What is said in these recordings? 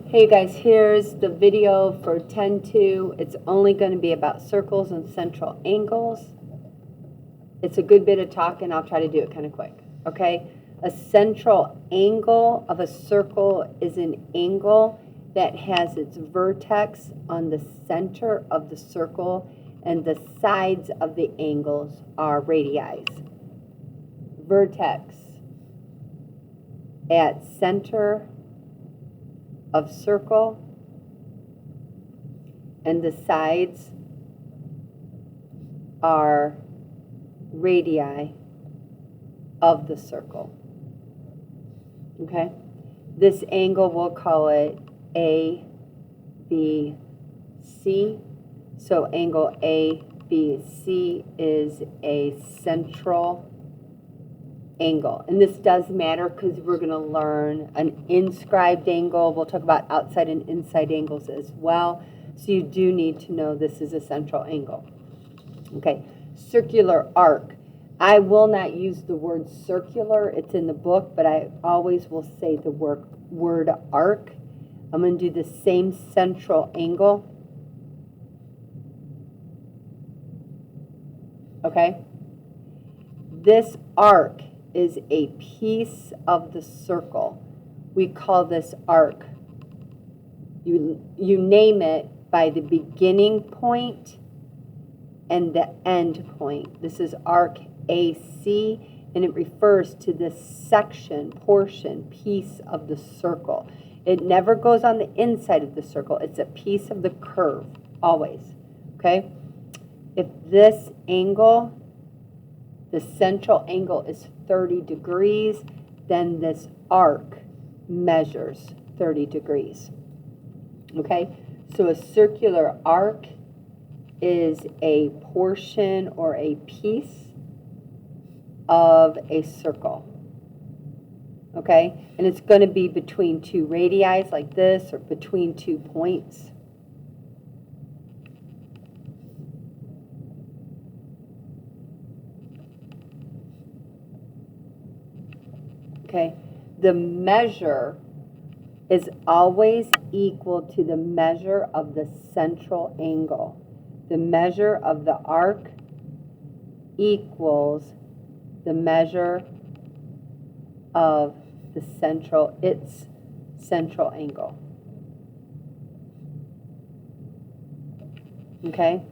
Hey guys, here's the video for 10-2. It's only going to be about circles and central angles. It's a good bit of talk and I'll try to do it kind of quick, okay? A central angle of a circle is an angle that has its vertex on the center of the circle and the sides of the angles are radii. Vertex at center of circle and the sides are radii of the circle. Okay? This angle, we'll call it A, B, C. So angle A, B, C is a central angle. And this does matter because we're going to learn an inscribed angle. We'll talk about outside and inside angles as well. So you do need to know this is a central angle. Okay, circular arc. I will not use the word circular. It's in the book, but I always will say the word arc. I'm going to do the same central angle. Okay? This arc is a piece of the circle. We call this arc. You name it by the beginning point and the end point. This is arc AC, and it refers to this section, portion, piece of the circle. It never goes on the inside of the circle. It's a piece of the curve, always. Okay? If this angle, the central angle is 30 degrees, then this arc measures 30 degrees. Okay? So a circular arc is a portion or a piece of a circle. Okay? And it's going to be between two radii like this or between 2 points. Okay? The measure is always equal to the measure of the central angle. The measure of the arc equals the measure of its central angle. Okay?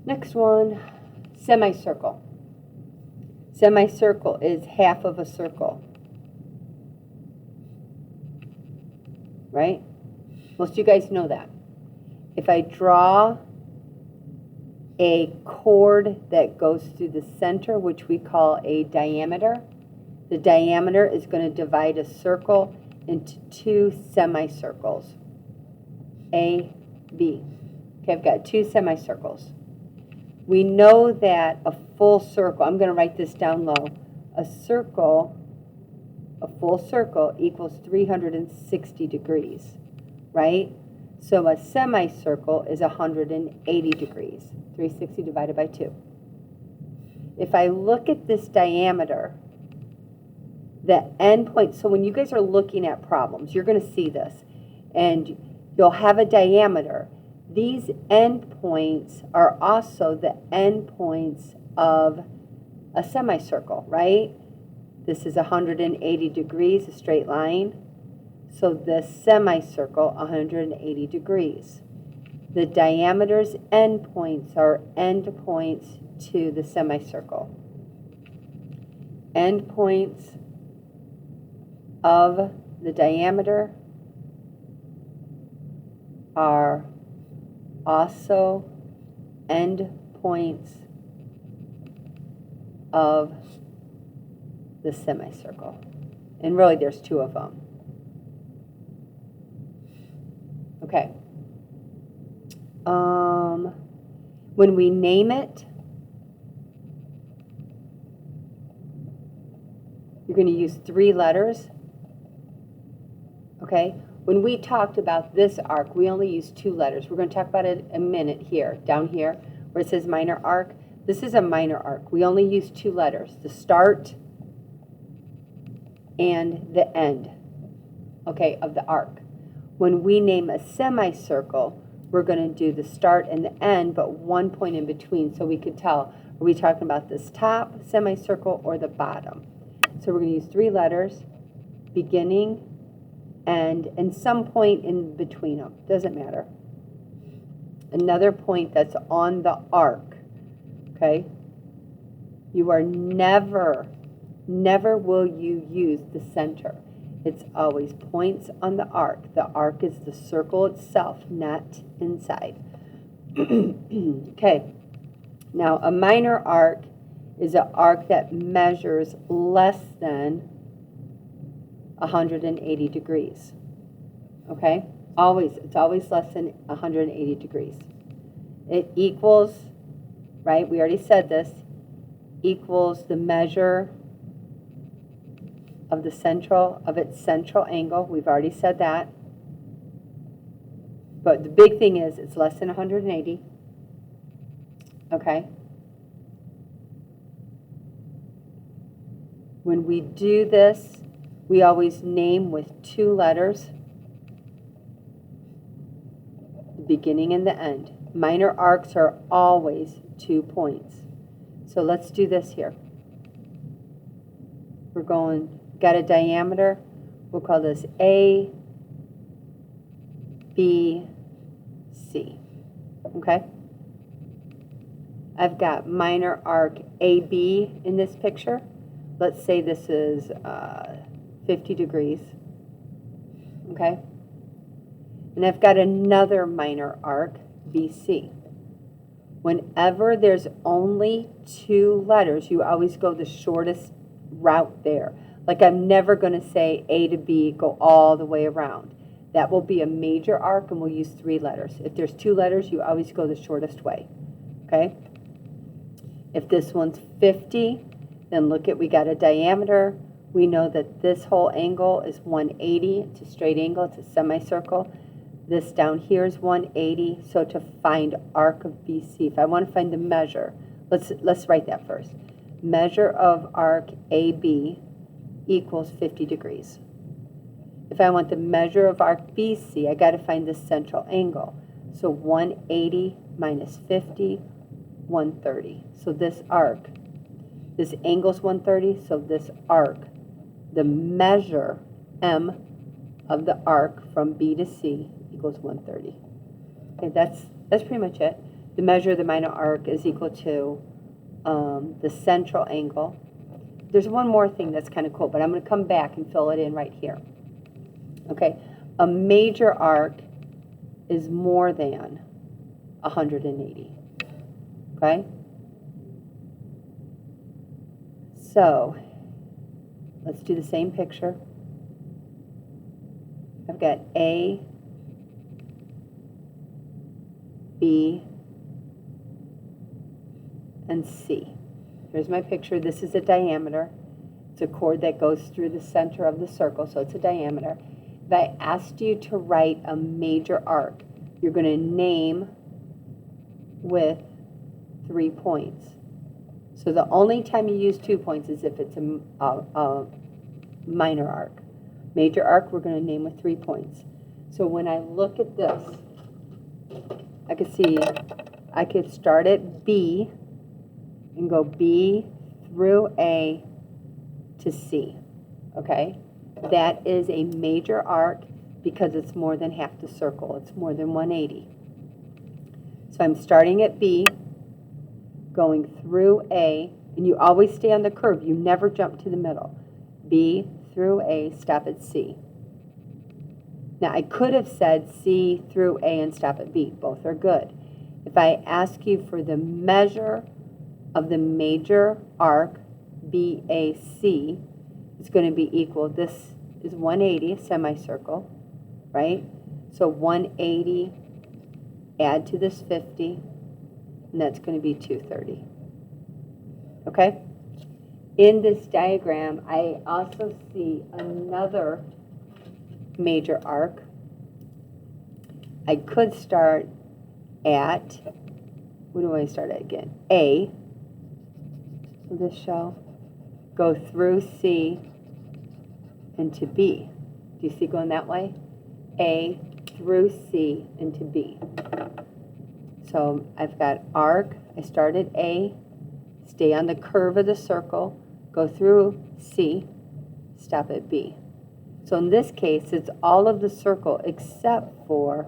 Next one, semicircle. Semicircle is half of a circle. Right? Most of you guys know that. If I draw a chord that goes through the center, which we call a diameter, the diameter is going to divide a circle into 2 semicircles. A, B. Okay, I've got 2 semicircles. We know that a full circle, I'm going to write this down low, a full circle equals 360 degrees, right? So a semicircle is 180 degrees, 360 divided by 2. If I look at this diameter, the end point, so when you guys are looking at problems, you're going to see this, and you'll have a diameter. These endpoints are also the endpoints of a semicircle, right? This is 180 degrees, a straight line. So this semicircle, 180 degrees. The diameter's endpoints are endpoints to the semicircle. Endpoints of the diameter are also endpoints of the semicircle. And really there's 2 of them. Okay. When we name it, you're going to use 3 letters. Okay? When we talked about this arc, we only used 2 letters. We're going to talk about it in a minute here, down here, where it says minor arc. This is a minor arc. We only use 2 letters. The start and the end, okay, of the arc. When we name a semicircle, we're going to do the start and the end, but one point in between, so we could tell, are we talking about this top semicircle or the bottom? So we're going to use 3 letters, beginning, end, and some point in between them. Doesn't matter. Another point that's on the arc, okay? You are never will you use the center. It's always points on the arc. The arc is the circle itself, not inside. Okay. Now, a minor arc is an arc that measures less than 180 degrees. Okay? It's always less than 180 degrees. It equals, right? We already said this, equals the measure of its central angle. We've already said that. But the big thing is it's less than 180. Okay? When we do this, we always name with 2 letters, the beginning and the end. Minor arcs are always 2 points. So let's do this here. We're got a diameter. We'll call this A, B, C. Okay? I've got minor arc AB in this picture. Let's say this is 50 degrees. Okay? And I've got another minor arc, BC. Whenever there's only 2 letters, you always go the shortest route there. Like I'm never going to say A to B, go all the way around. That will be a major arc, and we'll use 3 letters. If there's 2 letters, you always go the shortest way. Okay? If this one's 50, then look at, we got a diameter. We know that this whole angle is 180. It's a straight angle. It's a semicircle. This down here is 180. So to find arc of BC, if I want to find the measure, let's write that first. Measure of arc AB equals 50 degrees. If I want the measure of arc BC, I got to find the central angle. So 180 minus 50, 130. So this arc, this angle's 130, so this arc, the measure M of the arc from B to C equals 130. Okay, that's pretty much it. The measure of the minor arc is equal to the central angle. There's one more thing that's kind of cool, but I'm going to come back and fill it in right here. Okay, a major arc is more than 180. Okay? So, let's do the same picture. I've got A, B, and C. Here's my picture. This is a diameter. It's a chord that goes through the center of the circle, so it's a diameter. If I asked you to write a major arc, you're going to name with 3 points. So the only time you use 2 points is if it's a minor arc. Major arc, we're going to name with 3 points. So when I look at this, I could see I could start at B and go B through A to C. Okay? That is a major arc because it's more than half the circle. It's more than 180. So I'm starting at B, going through A, and you always stay on the curve. You never jump to the middle. B through A, stop at C. Now, I could have said C through A and stop at B. Both are good. If I ask you for the measure of the major arc, BAC, it's going to be equal. This is 180, a semicircle, right? So 180, add to this 50, and that's going to be 230. Okay? In this diagram, I also see another major arc. I could start at, what do I start at again? A. Will this show? Go through C, into B. Do you see going that way? A through C into B. So I've got arc. I start at A, stay on the curve of the circle, go through C, stop at B. So in this case, it's all of the circle except for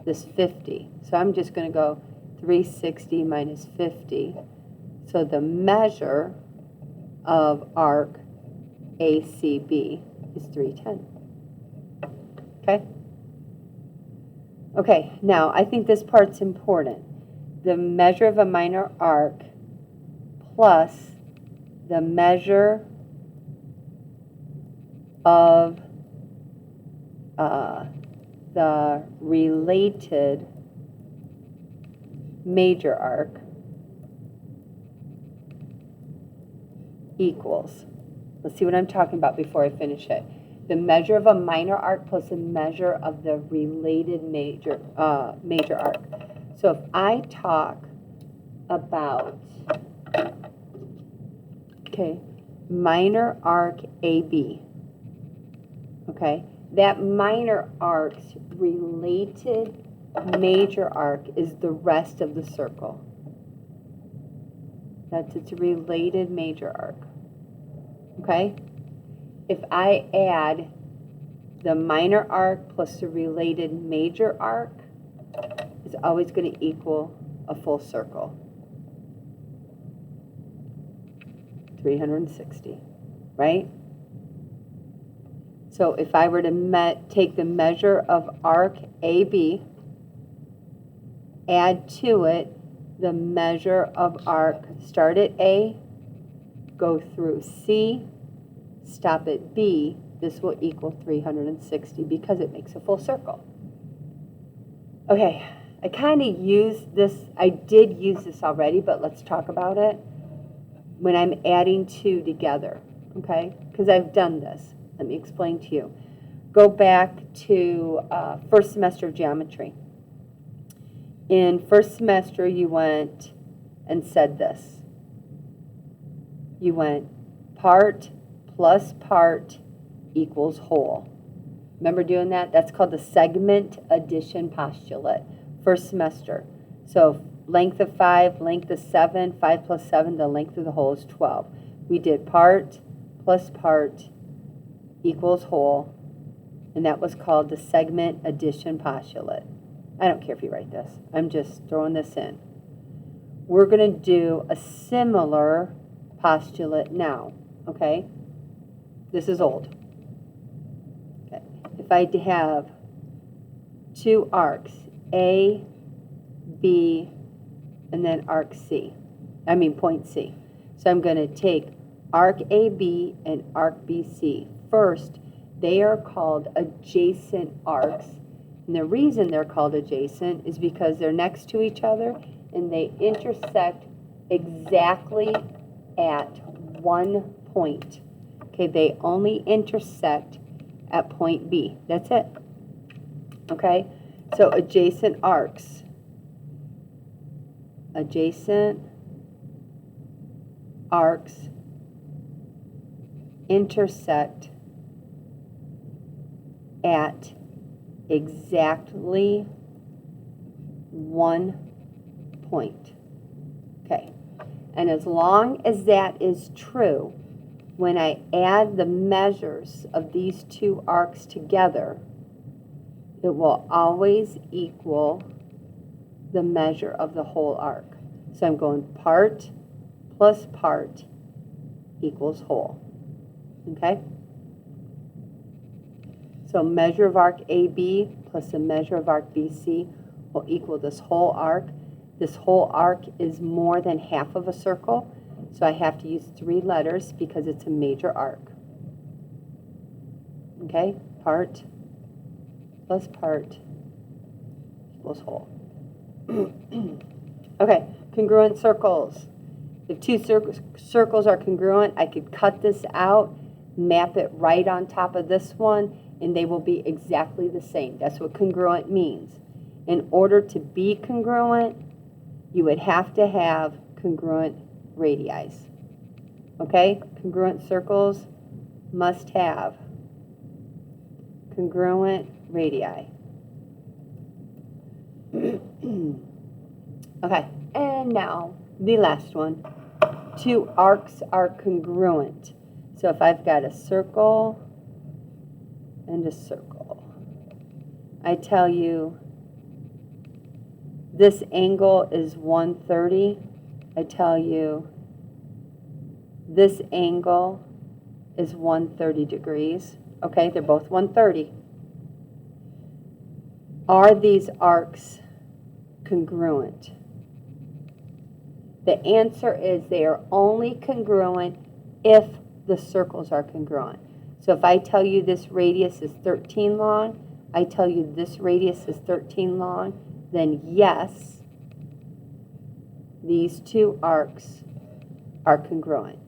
this 50. So I'm just going to go 360 minus 50. So the measure of arc ACB is 310. Okay? Okay, now I think this part's important. The measure of a minor arc plus the measure of the related major arc equals, let's see what I'm talking about before I finish it. The measure of a minor arc plus the measure of the related major arc. So if I talk about, okay, minor arc AB, okay, that minor arc's related major arc is the rest of the circle. That's its related major arc. Okay? If I add the minor arc plus the related major arc, it's always going to equal a full circle. 360, right? So if I were to take the measure of arc AB, add to it the measure of arc, start at A, go through C, stop at B, this will equal 360 because it makes a full circle. Okay, I kind of used this, I did use this already, but let's talk about it when I'm adding two together, okay? Because I've done this. Let me explain to you. Go back to first semester of geometry. In first semester, you went and said this. You went part plus part equals whole. Remember doing that? That's called the segment addition postulate. First semester. So length of 5, length of 7, 5 plus 7, the length of the whole is 12. We did part plus part equals whole, and that was called the segment addition postulate. I don't care if you write this. I'm just throwing this in. We're going to do a similar postulate now, okay? This is old. Okay. If I have two arcs, A, B, and then arc C, point C. So I'm going to take arc AB and arc BC. First, they are called adjacent arcs. And the reason they're called adjacent is because they're next to each other and they intersect exactly at one point. Okay, they only intersect at point B. That's it. Okay, so adjacent arcs. Adjacent arcs intersect at exactly one point. Okay, and as long as that is true, when I add the measures of these two arcs together, it will always equal the measure of the whole arc. So I'm going part plus part equals whole. Okay? So measure of arc AB plus the measure of arc BC will equal this whole arc. This whole arc is more than half of a circle, so I have to use 3 letters because it's a major arc. Okay? Part plus part equals whole. Okay, congruent circles. If two circles are congruent, I could cut this out, map it right on top of this one, and they will be exactly the same. That's what congruent means. In order to be congruent, you would have to have congruent radii. Okay? Congruent circles must have congruent radii. Okay, and now the last one. Two arcs are congruent. So if I've got a circle and a circle, I tell you this angle is 130. I tell you this angle is 130 degrees. Okay, they're both 130. Are these arcs congruent? The answer is they are only congruent if the circles are congruent. So if I tell you this radius is 13 long, I tell you this radius is 13 long, then yes, these two arcs are congruent.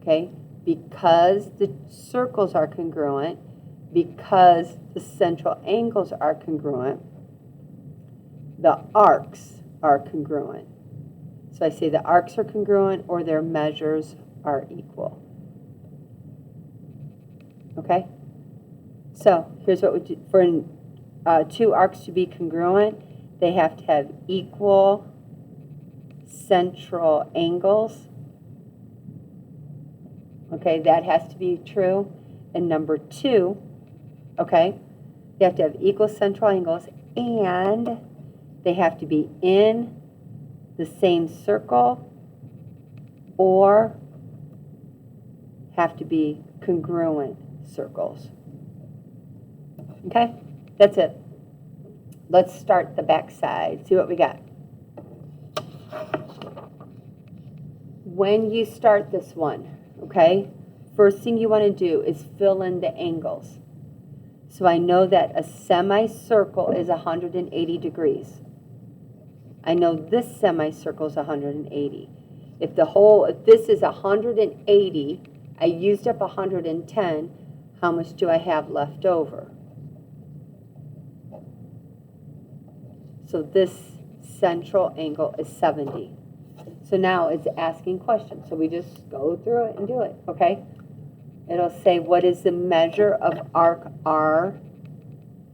Okay? Because the circles are congruent, because the central angles are congruent, the arcs are congruent. So I say the arcs are congruent or their measures are equal. Okay? So here's what we do. For two arcs to be congruent, they have to have equal central angles. Okay, that has to be true. And number two, okay, they have to have equal central angles and they have to be in the same circle or have to be congruent circles. Okay, that's it. Let's start the back side, see what we got. When you start this one, okay, first thing you want to do is fill in the angles. So I know that a semicircle is 180 degrees. I know this semicircle is 180. If this is 180, I used up 110, how much do I have left over? So this central angle is 70. So now it's asking questions. So we just go through it and do it, okay? It'll say, what is the measure of arc R?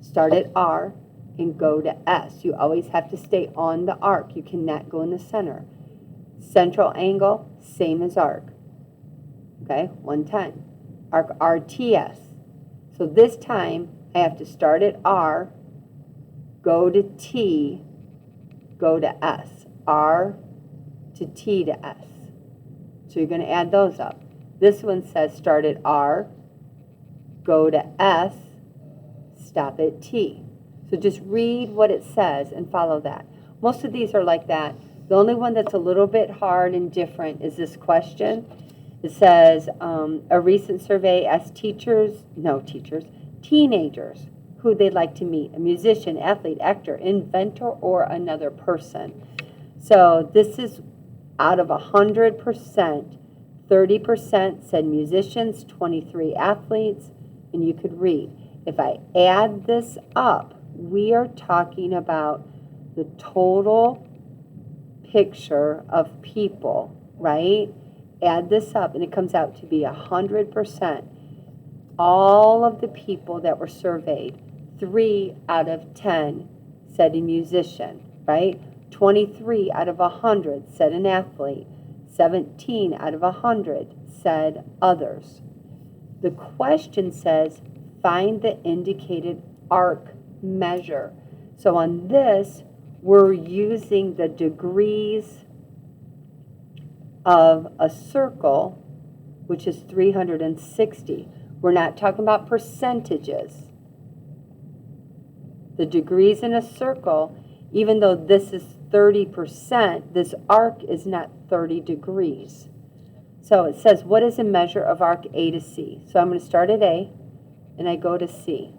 Start at R and go to S. You always have to stay on the arc. You cannot go in the center. Central angle, same as arc. Okay, 110. Arc RTS. So this time, I have to start at R, go to T, go to S. R to T to S. So you're going to add those up. This one says start at R, go to S, stop at T. So just read what it says and follow that. Most of these are like that. The only one that's a little bit hard and different is this question. It says, a recent survey asked teenagers who they'd like to meet, a musician, athlete, actor, inventor, or another person. So this is out of 100%, 30% said musicians, 23 athletes, and you could read. If I add this up, we are talking about the total picture of people, right? Add this up, and it comes out to be 100%. All of the people that were surveyed, 3 out of 10 said a musician, right? 23 out of 100 said an athlete. 17 out of 100 said others. The question says, find the indicated arc measure. So on this, we're using the degrees of a circle, which is 360. We're not talking about percentages. The degrees in a circle, even though this is 30%, this arc is not 30 degrees. So it says, what is a measure of arc A to C? So I'm going to start at A, and I go to C.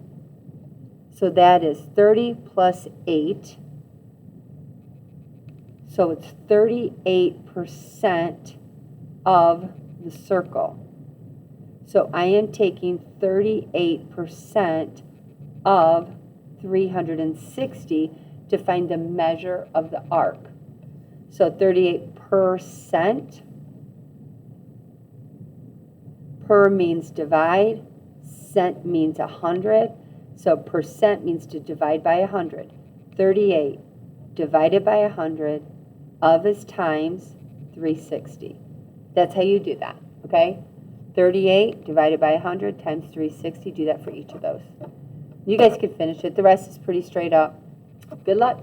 So that is 30 plus 8. So it's 38% of the circle. So I am taking 38% of 360 to find the measure of the arc. So 38%, per means divide, cent means 100. So percent means to divide by 100. 38 divided by 100 of is times 360. That's how you do that, okay? 38 divided by 100 times 360. Do that for each of those. You guys can finish it. The rest is pretty straight up. Good luck.